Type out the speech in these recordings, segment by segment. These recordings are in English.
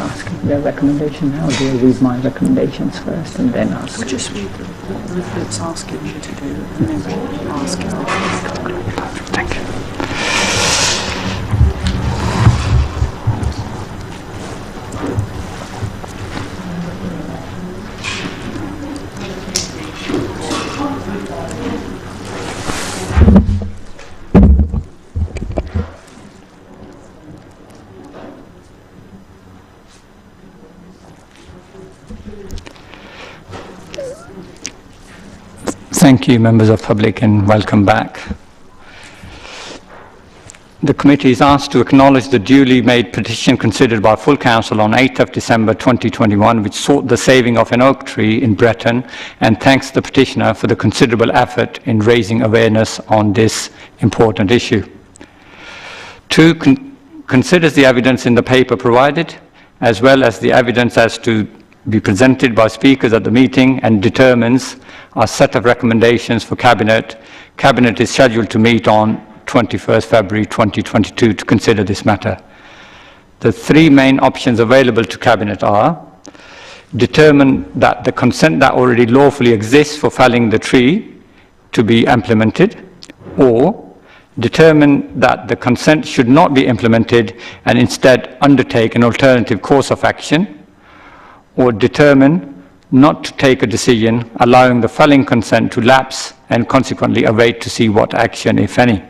ask their recommendation now, or do I read my recommendations first and then ask? We'll just read the it's asking you to do, and then we'll ask you. Thank you. Thank you, members of public, and welcome back. The committee is asked to acknowledge the duly made petition considered by full council on 8th of December 2021, which sought the saving of an oak tree in Breton, and thanks the petitioner for the considerable effort in raising awareness on this important issue. 2. Considers the evidence in the paper provided, as well as the evidence as to be presented by speakers at the meeting, and determines a set of recommendations for Cabinet. Cabinet is scheduled to meet on 21st February 2022 to consider this matter. The 3 main options available to Cabinet are: determine that the consent that already lawfully exists for felling the tree to be implemented, or determine that the consent should not be implemented and instead undertake an alternative course of action, or determine not to take a decision allowing the felling consent to lapse and consequently await to see what action, if any,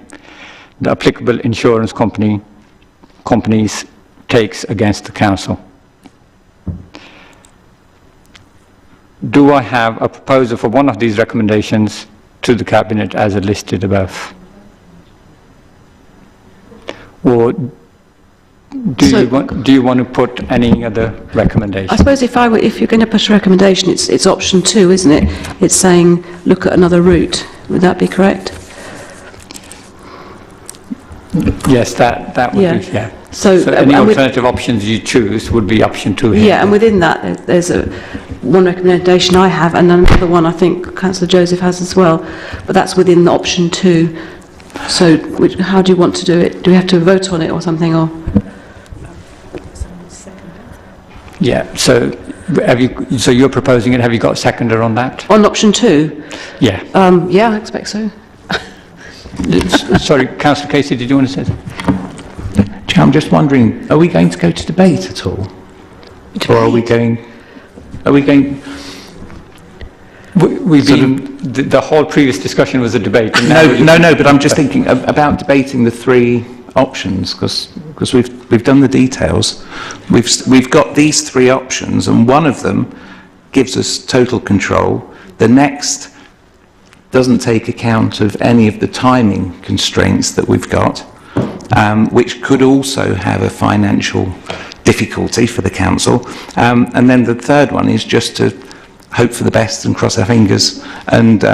the applicable insurance companies takes against the council. Do I have a proposal for one of these recommendations to the Cabinet as listed above? Or do you want to put any other recommendation? I suppose if you're going to push a recommendation, it's option 2, isn't it? It's saying look at another route. Would that be correct? Yes, that would be, yeah. So any alternative options you choose would be option 2 here. Yeah, and within that, there's one recommendation I have, and another one I think Councillor Joseph has as well, but that's within the option 2. So how do you want to do it? Do we have to vote on it or something? Or? Yeah, so you're proposing it. Have you got a seconder on that? On option 2? Yeah. Yeah, I expect so. Sorry, Councillor Casey, did you want to say something? Chair, I'm just wondering, are we going to go to debate at all? Debate? Or are we going... The whole previous discussion was a debate. No, but I'm just thinking about debating the 3 options, because we've done the details. We've got these 3 options, and one of them gives us total control. The next doesn't take account of any of the timing constraints that we've got, which could also have a financial difficulty for the council. And then the third one is just to hope for the best and cross our fingers, and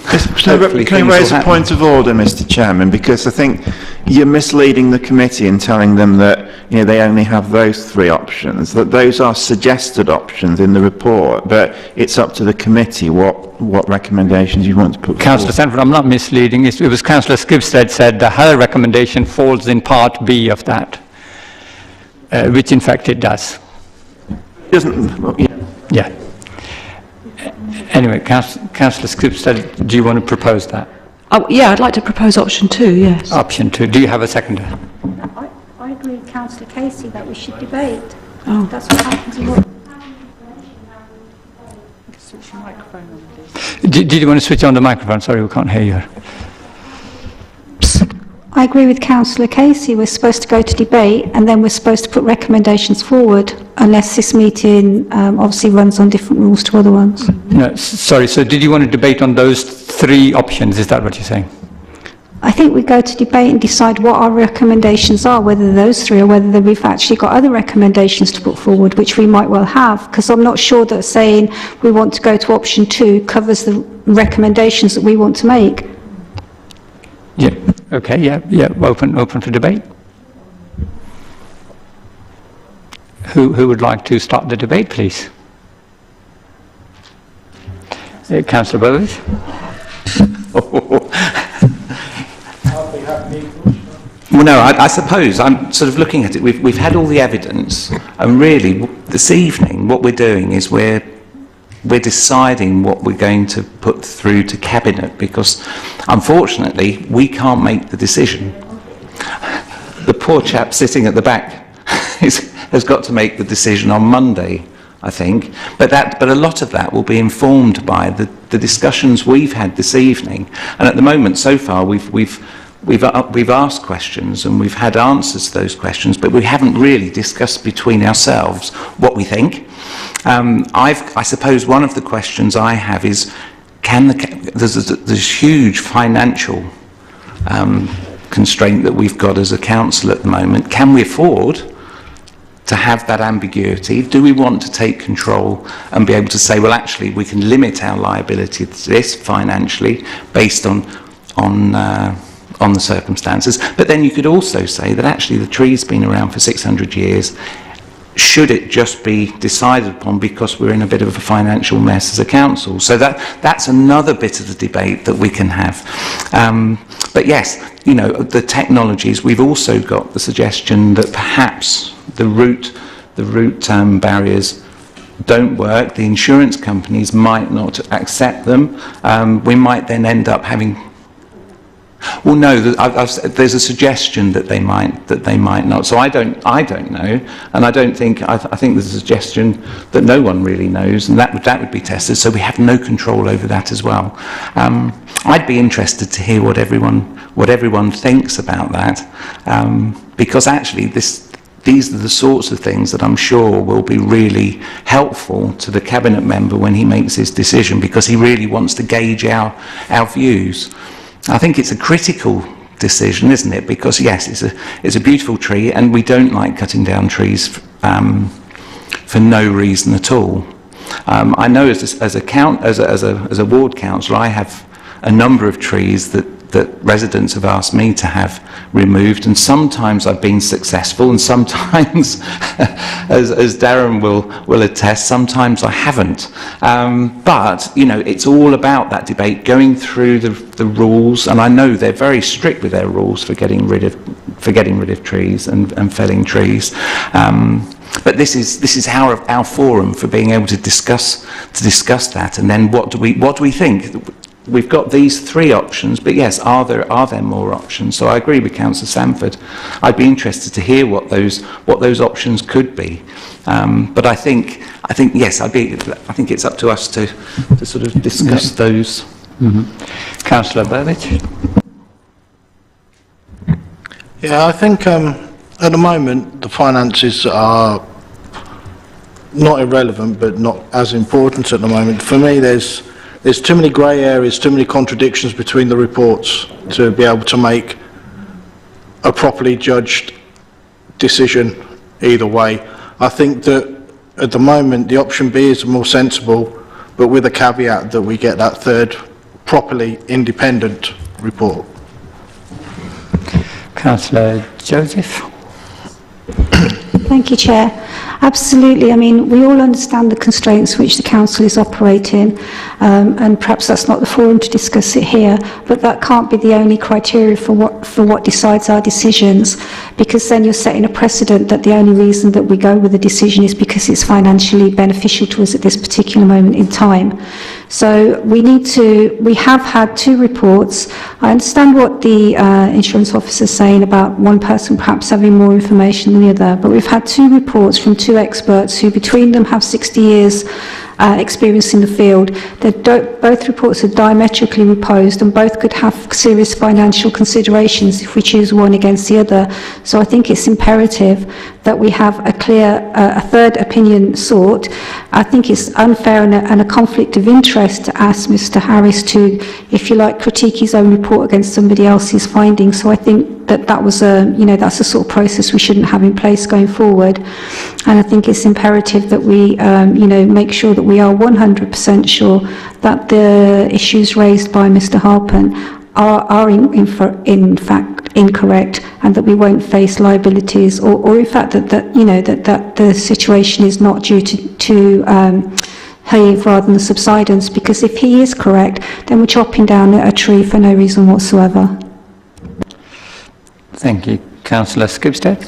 Can I raise a point of order, Mr. Chairman? Because I think you're misleading the committee in telling them that they only have those 3 options. That those are suggested options in the report, but it's up to the committee what recommendations you want to put forward. Councillor Sanford, I'm not misleading. It was Councillor Skibstead said that her recommendation falls in part B of that, which in fact it does. Doesn't? Yeah. Anyway, Councillor Skibstead, do you want to propose that? Yeah, I'd like to propose option 2, yes. Option 2. Do you have a seconder? I agree with Councillor Casey that we should debate. Oh. That's what happens in what... Switch your microphone on, please. Did you want to switch on the microphone? Sorry, we can't hear you. I agree with Councillor Casey. We're supposed to go to debate and then we're supposed to put recommendations forward, unless this meeting obviously runs on different rules to other ones. No, sorry, so did you want to debate on those 3 options? Is that what you're saying? I think we go to debate and decide what our recommendations are, whether those 3 or whether we've actually got other recommendations to put forward, which we might well have, because I'm not sure that saying we want to go to option 2 covers the recommendations that we want to make. Yeah. Okay. Yeah. Open for debate. Who would like to start the debate, please? Councillor Bowes. Well, no, I suppose I'm sort of looking at it. We've had all the evidence, and really, this evening, what we're doing is we're deciding what we're going to put through to Cabinet, because, unfortunately, we can't make the decision. The poor chap sitting at the back has got to make the decision on Monday, I think. But a lot of that will be informed by the discussions we've had this evening. And at the moment, so far, we've asked questions and we've had answers to those questions, but we haven't really discussed between ourselves what we think. I suppose one of the questions I have is, there's huge financial constraint that we've got as a council at the moment. Can we afford to have that ambiguity? Do we want to take control and be able to say, well, actually, we can limit our liability to this financially based on the circumstances? But then you could also say that actually the tree's been around for 600 years. Should it just be decided upon because we're in a bit of a financial mess as a council? So that's another bit of the debate that we can have. But yes, you know, the technologies, we've also got the suggestion that perhaps the root barriers don't work. The insurance companies might not accept them. We might then end up having... Well, no, there's a suggestion that they might not. So I don't know, and I think there's a suggestion that no one really knows, and that would be tested. So we have no control over that as well. I'd be interested to hear what everyone thinks about that, because actually these are the sorts of things that I'm sure will be really helpful to the Cabinet member when he makes his decision, because he really wants to gauge our views. I think it's a critical decision, isn't it? Because yes, it's a beautiful tree, and we don't like cutting down trees for no reason at all. I know as a ward councillor, I have a number of trees that residents have asked me to have removed, and sometimes I've been successful, and sometimes, as Darren will attest, sometimes I haven't. But you know, it's all about that debate, going through the rules, and I know they're very strict with their rules for getting rid of trees and felling trees. But this is our forum for being able to discuss that, and then what do we think? We've got these three options, but yes, are there more options? So I agree with Councillor Sanford. I'd be interested to hear what those options could be. But I think yes, I think it's up to us to sort of discuss those. Mm-hmm. Councillor Burbidge. Yeah, I think at the moment the finances are not irrelevant, but not as important at the moment. For me, there's too many grey areas, too many contradictions between the reports to be able to make a properly judged decision either way. I think that at the moment the option B is more sensible, but with a caveat that we get that third properly independent report. Councillor Joseph. Thank you, Chair. Absolutely. I mean, we all understand the constraints which the Council is operating, and perhaps that's not the forum to discuss it here, but that can't be the only criteria for what decides our decisions, because then you're setting a precedent that the only reason that we go with a decision is because it's financially beneficial to us at this particular moment in time. So we have had two reports. I understand what the insurance officer is saying about one person perhaps having more information than the other, but we've had two reports from two experts who between them have 60 years experience in the field. Both reports are diametrically opposed, and both could have serious financial considerations if we choose one against the other. So I think it's imperative that we have a third opinion sought. I think it's unfair and a conflict of interest to ask Mr. Harris to, if you like, critique his own report against somebody else's findings. So I think that was that's a sort of process we shouldn't have in place going forward. And I think it's imperative that we, make sure that we are 100% sure that the issues raised by Mr. Harpen are in fact incorrect, and that we won't face liabilities, or in fact that the situation is not due to Hayes rather than subsidence. Because if he is correct, then we're chopping down a tree for no reason whatsoever. Thank you. Councillor Skipstead.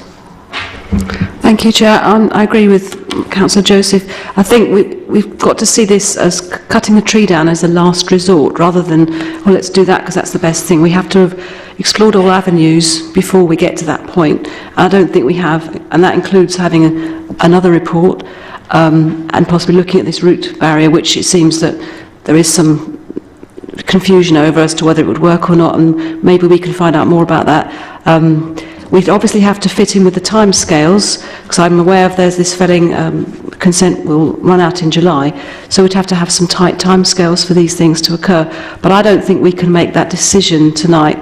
Thank you, Chair. I agree with Councillor Joseph. I think we've got to see this as cutting the tree down as a last resort, rather than, well, let's do that because that's the best thing. We have to have explored all avenues before we get to that point. I don't think we have, and that includes having another report and possibly looking at this root barrier, which it seems that there is some confusion over as to whether it would work or not, and maybe we can find out more about that. We'd obviously have to fit in with the timescales, because I'm aware of there's this felling consent will run out in July, so we'd have to have some tight timescales for these things to occur. But I don't think we can make that decision tonight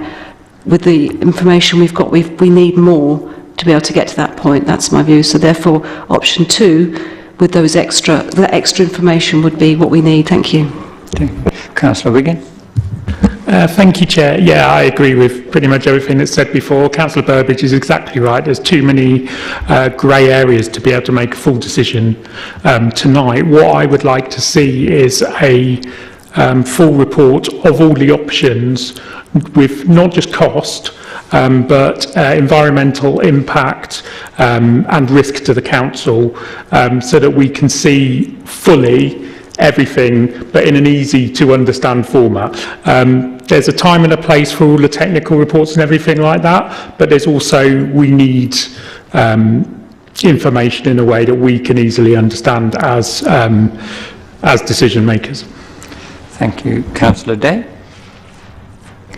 with the information we've got. We need more to be able to get to that point. That's my view. So therefore, option 2, with that extra information, would be what we need. Thank you. Councillor Wiggin. Thank you, Chair. Yeah, I agree with pretty much everything that's said before. Councillor Burbidge is exactly right. There's too many grey areas to be able to make a full decision tonight. What I would like to see is a full report of all the options, with not just cost, but environmental impact and risk to the council, so that we can see fully everything, but in an easy to understand format. There's a time and a place for all the technical reports and everything like that, but there's also, we need information in a way that we can easily understand as decision makers. Thank you. Councillor Day.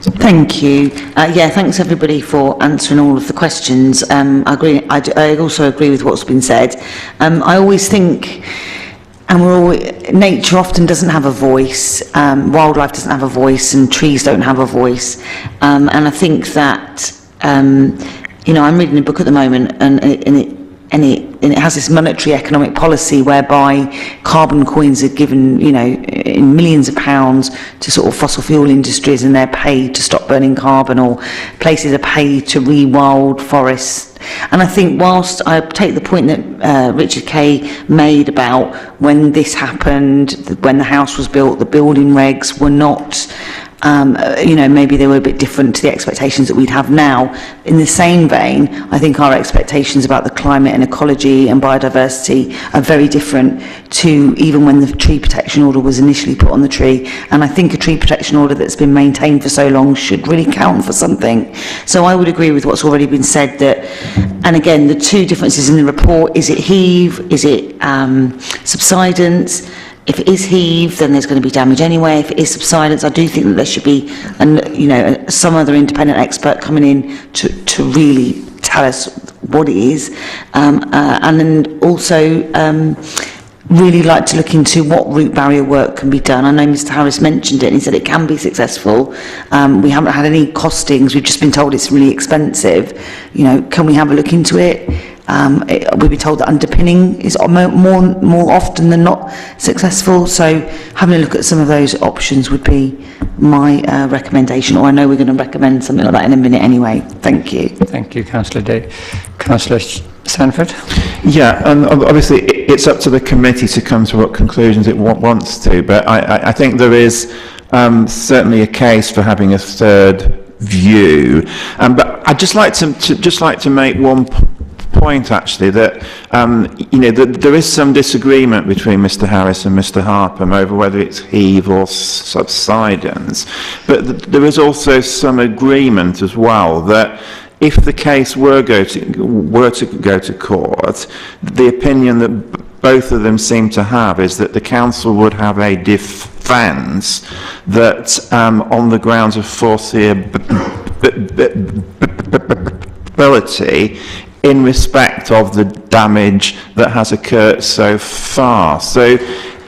Thank you. Thanks everybody for answering all of the questions. I agree. I also agree with what's been said. I always think, nature often doesn't have a voice, wildlife doesn't have a voice, and trees don't have a voice. And I think that, I'm reading a book at the moment, and it has this monetary economic policy whereby carbon coins are given, in millions of pounds to sort of fossil fuel industries, and they're paid to stop burning carbon, or places are paid to re-wild forests. And I think, whilst I take the point that Richard Kay made about when this happened, when the house was built, the building regs were not, maybe they were a bit different to the expectations that we'd have now. In the same vein, I think our expectations about the climate and ecology and biodiversity are very different to even when the tree protection order was initially put on the tree. And I think a tree protection order that's been maintained for so long should really count for something. So I would agree with what's already been said, that, and again, the two differences in the report, is it heave, is it subsidence? If it is heave, then there's going to be damage anyway. If it is subsidence, I do think that there should be, some other independent expert coming in to really tell us what it is, and then also really like to look into what root barrier work can be done. I know Mr. Harris mentioned it, and he said it can be successful. We haven't had any costings. We've just been told it's really expensive. Can we have a look into it? We've been told that underpinning is more often than not successful, so having a look at some of those options would be my recommendation, or I know we're going to recommend something like that in a minute anyway. Thank you. Thank you, Councillor Day. Councillor Sanford. Yeah, and obviously it's up to the committee to come to what conclusions it wants to, but I think there is certainly a case for having a third view. But I'd just like to make one point, actually, that that there is some disagreement between Mr. Harris and Mr. Harpham over whether it's heave or subsidence, but there is also some agreement as well that if the case were to go to court, the opinion that both of them seem to have is that the council would have a defence that, on the grounds of foreseeability, in respect of the damage that has occurred so far. So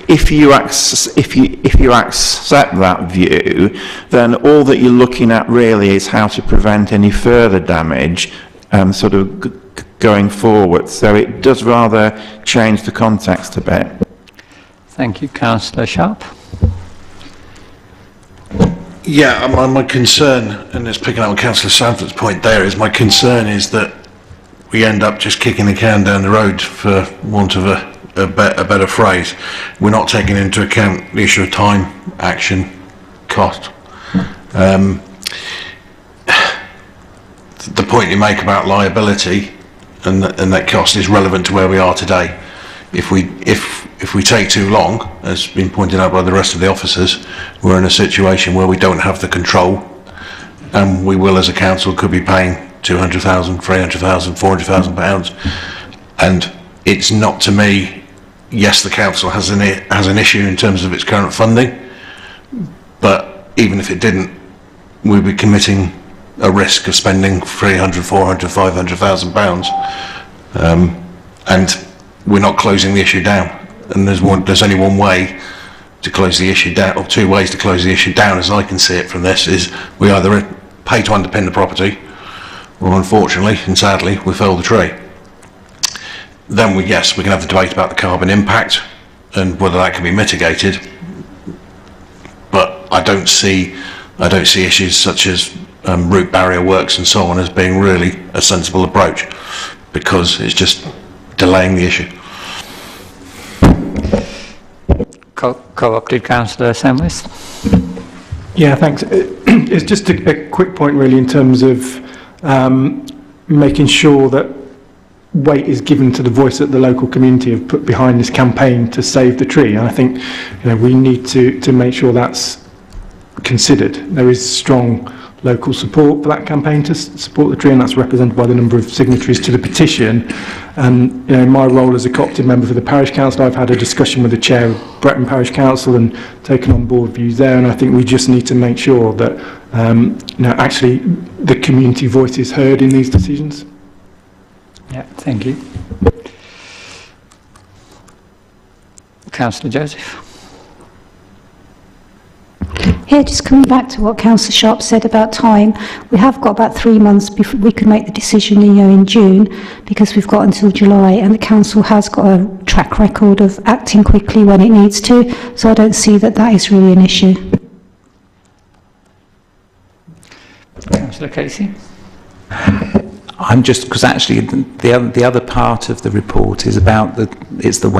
if you accept that view, then all that you're looking at really is how to prevent any further damage going forward. So it does rather change the context a bit. Thank you. Councillor Sharp. Yeah, my concern, and it's picking up on Councillor Sanford's point there, is my concern is that we end up just kicking the can down the road, for want of a better phrase. We're not taking into account the issue of time, action, cost. The the point you make about liability and that cost is relevant to where we are today. If we take too long, as been pointed out by the rest of the officers, we're in a situation where we don't have the control, and we will, as a council, could be paying 200,000, 300,000, 400,000 pounds, and it's not, to me. Yes, the council has an issue in terms of its current funding, but even if it didn't, we'd be committing a risk of spending 300, 400, 500,000 pounds, and we're not closing the issue down. And there's only one way to close the issue down, or two ways to close the issue down, as I can see it from this, is we either pay to underpin the property, or unfortunately and sadly we fell the tree. Then we can have the debate about the carbon impact and whether that can be mitigated, but I don't see issues such as root barrier works and so on as being really a sensible approach, because it's just delaying the issue. Co-opted Councillor Samwith. Yeah, thanks. It's just a quick point really in terms of making sure that weight is given to the voice that the local community have put behind this campaign to save the tree. And I think we need to make sure that's considered. There is strong local support for that campaign to support the tree, and that's represented by the number of signatories to the petition. And in my role as a co-opted member for the parish council, I've had a discussion with the chair of Bretton Parish Council and taken on board views there. And I think we just need to make sure that actually the community voice is heard in these decisions. Yeah, thank you. Councillor Joseph. Yeah, just coming back to what Councillor Sharp said about time, we have got about 3 months before we can make the decision, in June, because we've got until July, and the council has got a track record of acting quickly when it needs to, so I don't see that is really an issue. Councillor Casey. I'm just, because actually the other part of the report is about the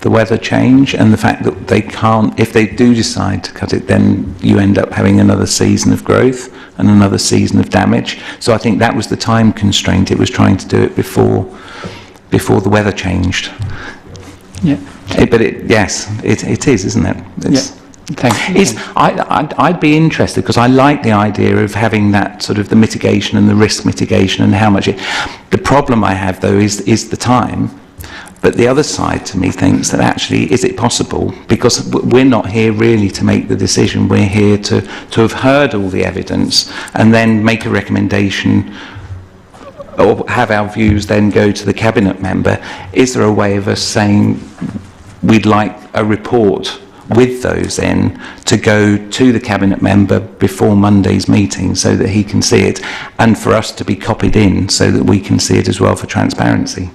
weather change, and the fact that they can't, if they do decide to cut it, then you end up having another season of growth and another season of damage. So I think that was the time constraint. It was trying to do it before the weather changed. Yeah. Yes, it is, isn't it? It's, yeah. Thank you. I'd be interested, because I like the idea of having that sort of the mitigation and the risk mitigation and how much the problem I have though is the time. But the other side to me thinks that actually, is it possible? Because we're not here really to make the decision. We're here to have heard all the evidence and then make a recommendation, or have our views then go to the cabinet member. Is there a way of us saying we'd like a report with those in to go to the cabinet member before Monday's meeting so that he can see it, and for us to be copied in so that we can see it as well for transparency?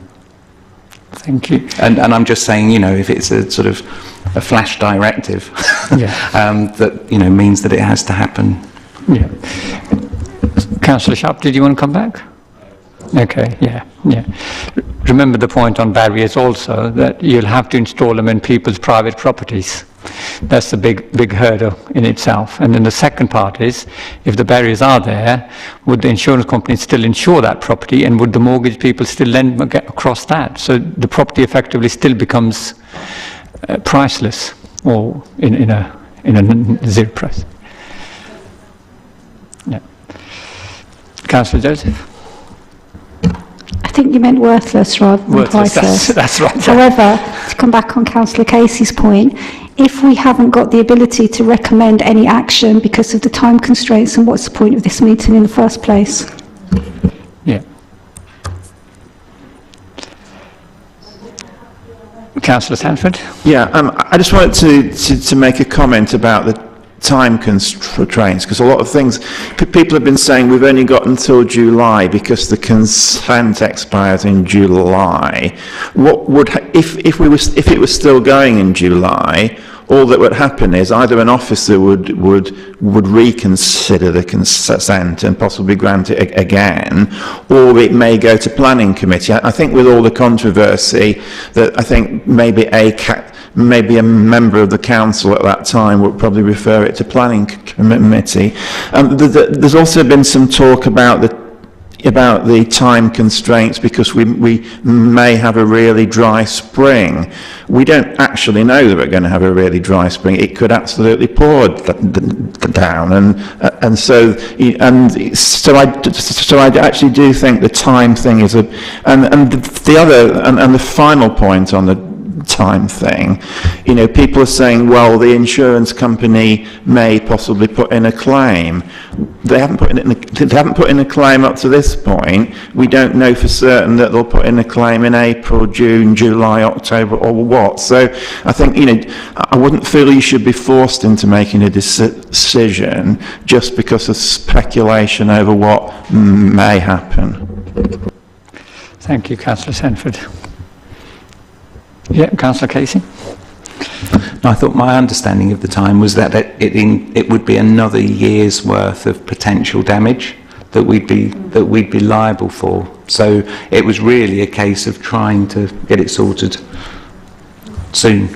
Thank you. And I'm just saying, if it's a sort of a flash directive, that means that it has to happen. Yeah. Councillor Sharp, did you want to come back? Okay. Yeah. Remember the point on barriers also, that you'll have to install them in people's private properties. That's the big hurdle in itself. And then the second part is, if the barriers are there, would the insurance company still insure that property, and would the mortgage people still lend across that? So the property effectively still becomes priceless, or in a zero price. Yeah. Councillor Joseph. I think you meant worthless rather than priceless. That's right. However, to come back on Councillor Casey's point, if we haven't got the ability to recommend any action because of the time constraints, then what's the point of this meeting in the first place? Yeah. Councillor Sanford. Yeah, I just wanted to make a comment about the time constraints, because a lot of things people have been saying we've only got until July because the consent expires in July. What would if it was still going in July? All that would happen is either an officer would reconsider the consent and possibly grant it again, or it may go to planning committee. I think with all the controversy, that I think maybe a member of the council at that time would probably refer it to planning committee. There's also been some talk about about the time constraints because we may have a really dry spring. We don't actually know that we're going to have a really dry spring. It could absolutely pour down, and so I actually do think the time thing is and the final point on the time thing, people are saying, well, the insurance company may possibly put in a claim. They haven't put in a claim up to this point. We don't know for certain that they'll put in a claim in April, June, July, October, or what. So I think, I wouldn't feel you should be forced into making a decision just because of speculation over what may happen. Thank you, Councillor Sanford. Yeah, Councillor Casey. I thought my understanding of the time was that it would be another year's worth of potential damage that we'd be liable for. So it was really a case of trying to get it sorted soon.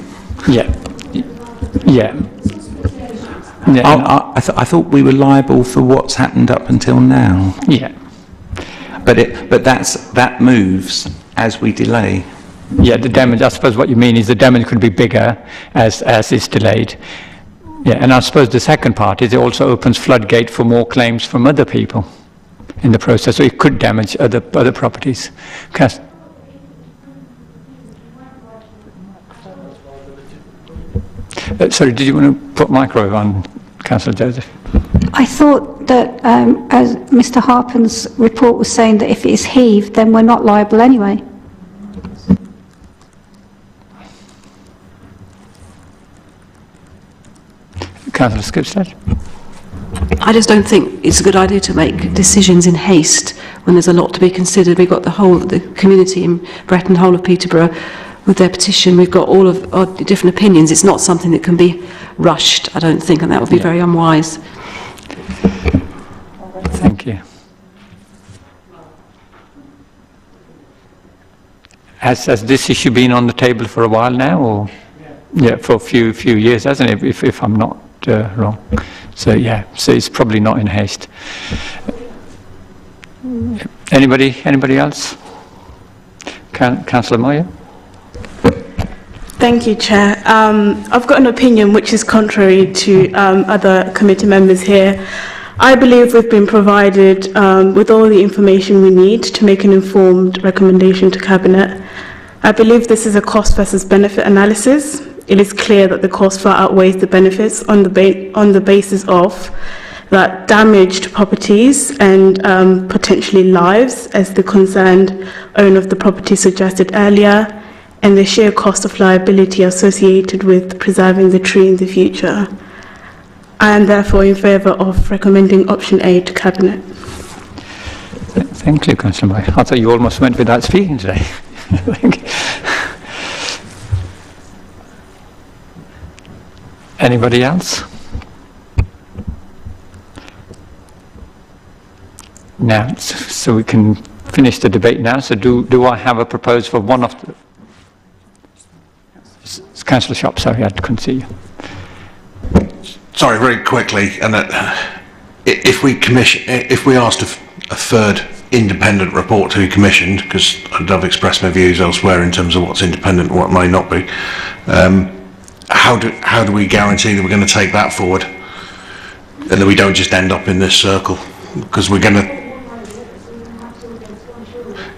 Yeah. I thought we were liable for what's happened up until now. Yeah. But that moves as we delay. Yeah, the damage, I suppose what you mean is the damage could be bigger as it's delayed. Yeah, and I suppose the second part is it also opens floodgate for more claims from other people in the process, so it could damage other properties. Sorry, did you want to put micro on, Councillor Joseph? I thought that, as Mr Harpen's report was saying, that if it's heaved, then we're not liable anyway. Councillor Skipstead? I just don't think it's a good idea to make decisions in haste when there's a lot to be considered. We've got the community in Bretton, whole of Peterborough, with their petition. We've got all of our different opinions. It's not something that can be rushed, I don't think, and that would be very unwise. Thank you. Has this issue been on the table for a while now, or yeah, for a few years, hasn't it? If I'm not wrong. So yeah, so it's probably not in haste. Anybody else? Councillor Moyer? Thank you, Chair. I've got an opinion which is contrary to other committee members here. I believe we've been provided with all the information we need to make an informed recommendation to Cabinet. I believe this is a cost versus benefit analysis. It is clear that the cost far outweighs the benefits on the basis of that damaged properties and potentially lives, as the concerned owner of the property suggested earlier, and the sheer cost of liability associated with preserving the tree in the future. I am therefore in favour of recommending option A to Cabinet. Thank you, Councillor Moyer. I thought you almost went without speaking today. Anybody else? Now, so we can finish the debate now. So do I have a proposal for one of the... Councillor Shop, sorry, I couldn't see you. Sorry, very quickly, and if we asked a third independent report to be commissioned, because I've expressed my views elsewhere in terms of what's independent and what may not be, how do we guarantee that we're going to take that forward and that we don't just end up in this circle? Because we're going to...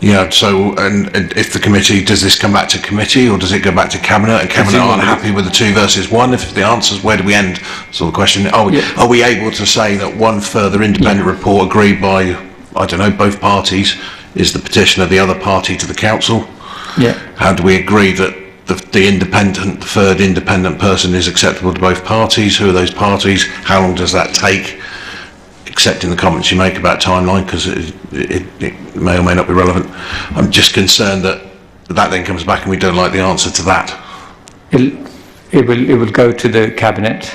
Yeah, so, and if the committee, does this come back to committee or does it go back to Cabinet, and Cabinet aren't happy with the 2 versus 1? If the answer is where do we end? So the question, are we able to say that one further independent report agreed by, I don't know, both parties is the petition of the other party to the council? Yeah. How do we agree that the third independent person is acceptable to both parties? Who are those parties? How long does that take? Accepting the comments you make about timeline, because it may or may not be relevant. I'm just concerned that then comes back and we don't like the answer to that. It will go to the Cabinet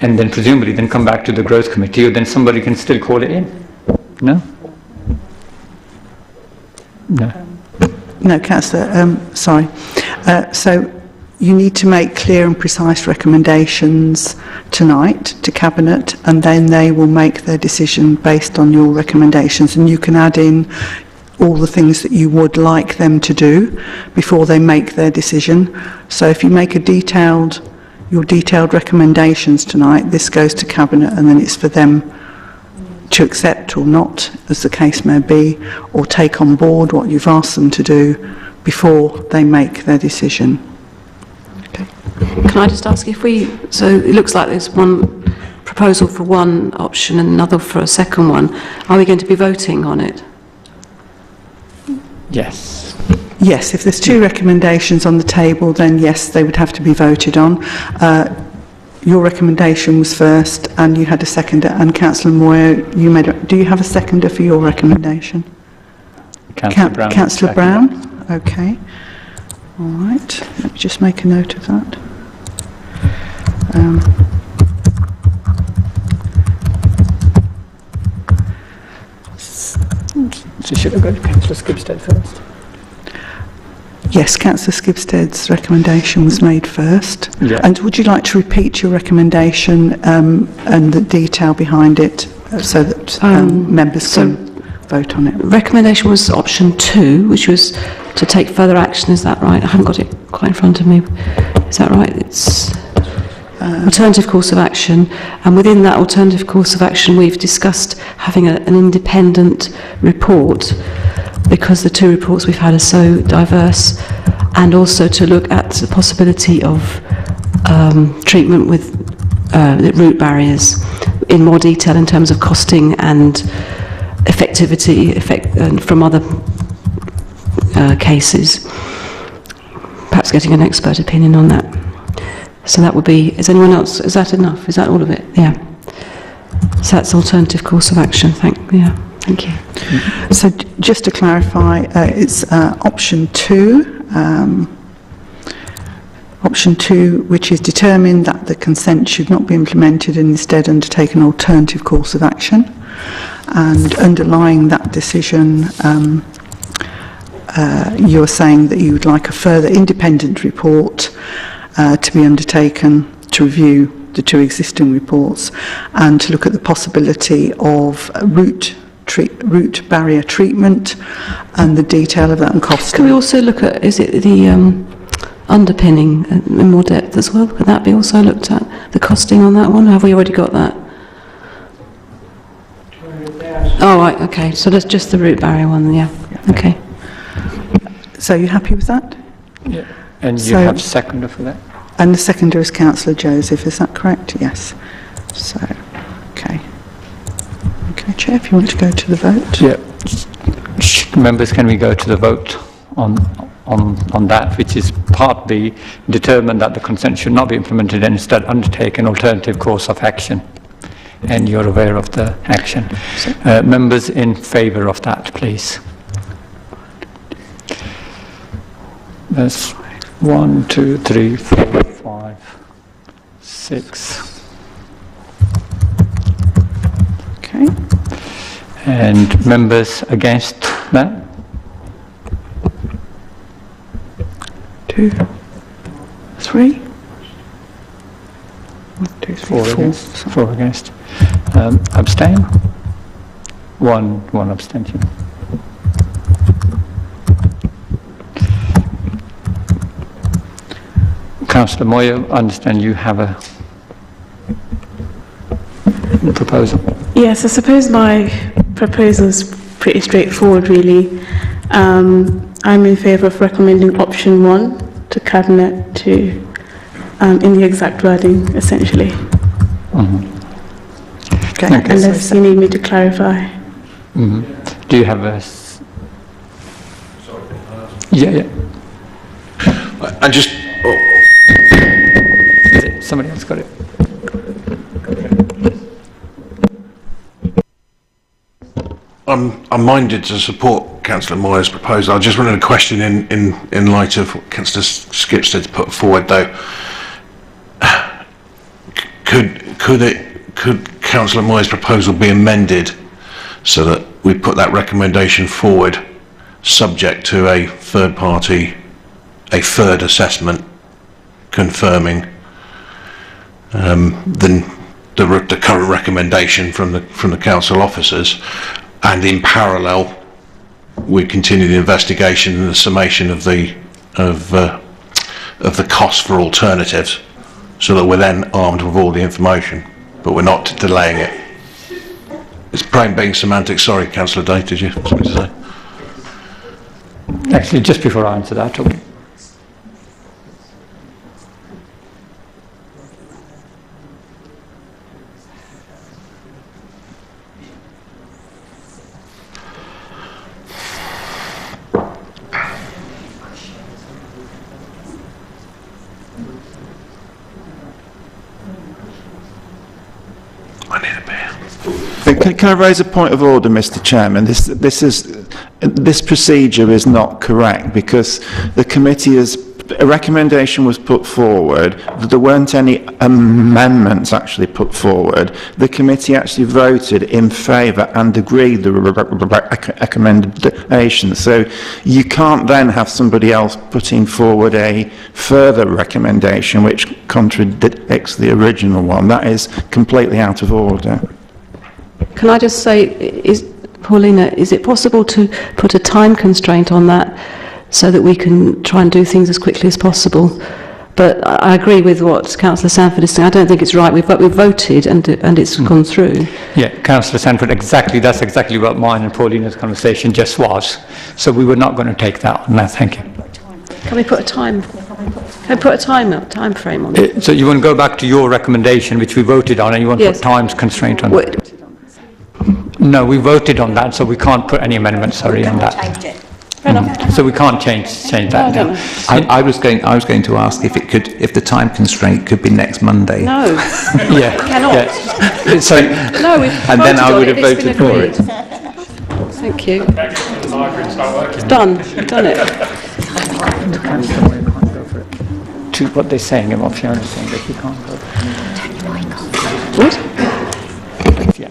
and then presumably then come back to the Growth Committee, or then somebody can still call it in. No? No. No, Councillor, sorry. So you need to make clear and precise recommendations tonight to Cabinet, and then they will make their decision based on your recommendations, and you can add in all the things that you would like them to do before they make their decision. So if you make your detailed recommendations tonight, this goes to Cabinet, and then it's for them to accept or not, as the case may be, or take on board what you've asked them to do before they make their decision. Okay. Can I just ask so it looks like there's one proposal for one option and another for a second one. Are we going to be voting on it? Yes. Yes, if there's two recommendations on the table, then yes, they would have to be voted on. Your recommendation was first, and you had a seconder, and Councillor Moyer, do you have a seconder for your recommendation? Councillor Brown. Councillor Brown? Okay. All right. Let me just make a note of that. So should I go to Councillor Skipstead first? Yes, Councillor Skipstead's recommendation was made first. Yeah. And would you like to repeat your recommendation and the detail behind it so that members can vote on it? Recommendation was option 2, which was to take further action. Is that right? I haven't got it quite in front of me. Is that right? It's alternative course of action, and within that alternative course of action we've discussed having an independent report, because the two reports we've had are so diverse, and also to look at the possibility of treatment with root barriers in more detail in terms of costing and effectivity from other cases. Perhaps getting an expert opinion on that. So that would be, is anyone else, is that enough? Is that all of it? Yeah. So that's alternative course of action. Thank you. So just to clarify, it's option 2. Option 2, which is determined that the consent should not be implemented and instead undertake an alternative course of action. And underlying that decision, you're saying that you would like a further independent report to be undertaken to review the two existing reports and to look at the possibility of root barrier treatment and the detail of that and cost. Can we also look at, is it the underpinning in more depth as well? Could that be also looked at? The costing on that one? Have we already got that? Oh, right, okay. So that's just the root barrier one, yeah. Okay. So you're happy with that? Yeah. And you have seconder for that? And the seconder is Councillor Joseph, is that correct? Yes. So, okay. Okay, Chair, if you want to go to the vote. Yeah. Members, can we go to the vote on that, which is part B, determine that the consent should not be implemented and instead undertake an alternative course of action. And you're aware of the action. Members in favour of that, please. That's 1, 2, 3, 4, 5, 6. Okay. And members against that? 2, 3. 1, 2, 3, 4 against. 4 against. Abstain? One abstention. Councillor Moyer, I understand you have a proposal. Yes, I suppose my proposal is pretty straightforward, really. I'm in favour of recommending option 1 to Cabinet to, in the exact wording, essentially. Okay. Unless you need me to clarify. Do you have a... Yeah. I just... Somebody else got it. I'm minded to support Councillor Moyer's proposal. I just wanted a question in light of what Councillor Skipstead's put forward, though. Could Councillor Moyer's proposal be amended so that we put that recommendation forward subject to a third assessment confirming the current recommendation from the council officers, and in parallel we continue the investigation and the summation of the costs for alternatives, so that we're then armed with all the information, but we're not delaying it. It's plain being semantics. Sorry, Councillor Day, did you have something to say? Actually, just before I answer that, I need a beer. Can I raise a point of order, Mr. Chairman? This procedure is not correct, because the committee a recommendation was put forward, there weren't any amendments actually put forward. The committee actually voted in favour and agreed the recommendation. So you can't then have somebody else putting forward a further recommendation which contradicts the original one. That is completely out of order. Can I just say, Paulina, is it possible to put a time constraint on that so that we can try and do things as quickly as possible? But I agree with what Councillor Sanford is saying. I don't think it's right. We've voted and it's gone through. yeah, Councillor Sanford, that's exactly what mine and Paulina's conversation just was. So we were not going to take that on. No, thank you. Can we put a time frame on it? So you want to go back to your recommendation, which we voted on, and you want to Yes. put times constraint on it? No, we voted on that, so we can't put any amendments, sorry, on that. So we can't change that now. I was going to ask if the time constraint could be next Monday. No, Yeah. cannot. Yeah. So, No, we've And then voted I on would it, have it's been voted for it. agreed. Thank you. Done, we've done it. to what they're saying, and what Fiona's saying, that we can't go. What? Yeah.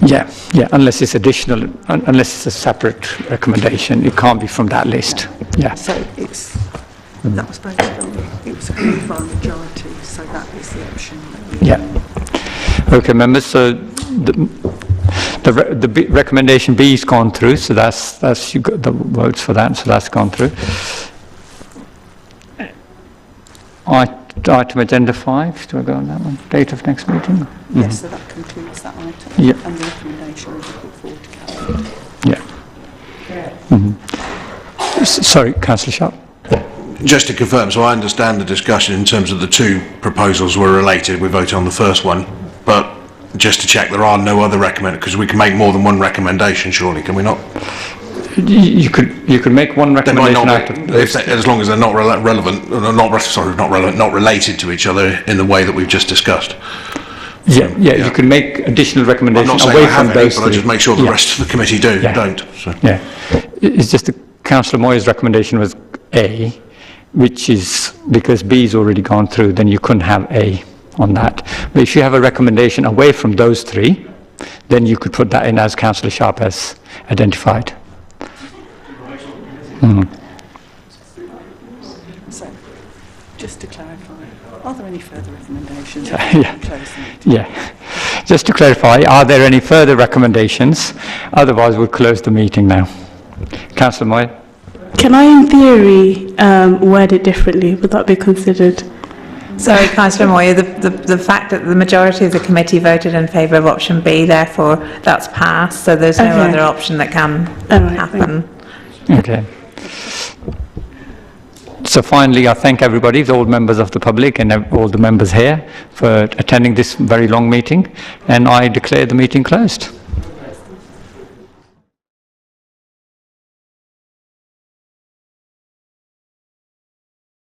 Yeah. Yeah, unless it's additional, unless it's a separate recommendation, it can't be from that list. Yeah. So that was voted on. It was approved by majority, so that is the option. Yeah. Okay, members. So the recommendation B's gone through. So that's you got the votes for that. So that's gone through. Item agenda 5. Do I go on that one? Date of next meeting? Yes, so that concludes that item. Yeah. And the recommendation will be put forward to Cabinet. Yeah. Sorry, Councillor Sharp. Just to confirm, so I understand the discussion in terms of the two proposals were related. We voted on the first one, but just to check, there are no other because we can make more than one recommendation, surely, can we not? You could make one recommendation out of as long as they're not relevant, not related to each other in the way that we've just discussed. Yeah, you can make additional recommendations I'm not saying away I from have any, those but three. I just make sure the rest of the committee don't. So. Yeah, it's just that Councillor Moyer's recommendation was A, which is because B's already gone through, then you couldn't have A on that. But if you have a recommendation away from those three, then you could put that in as Councillor Sharp has identified. So, just to clarify, are there any further recommendations? Yeah. Just to clarify, are there any further recommendations? Otherwise, we'll close the meeting now. Councillor Moyer? Can I, in theory, word it differently? Would that be considered? Sorry, Councillor Moyer, the fact that the majority of the committee voted in favour of option B, therefore that's passed, so there's no other option that can happen. Okay. So finally, I thank everybody, all members of the public and all the members here for attending this very long meeting, and I declare the meeting closed.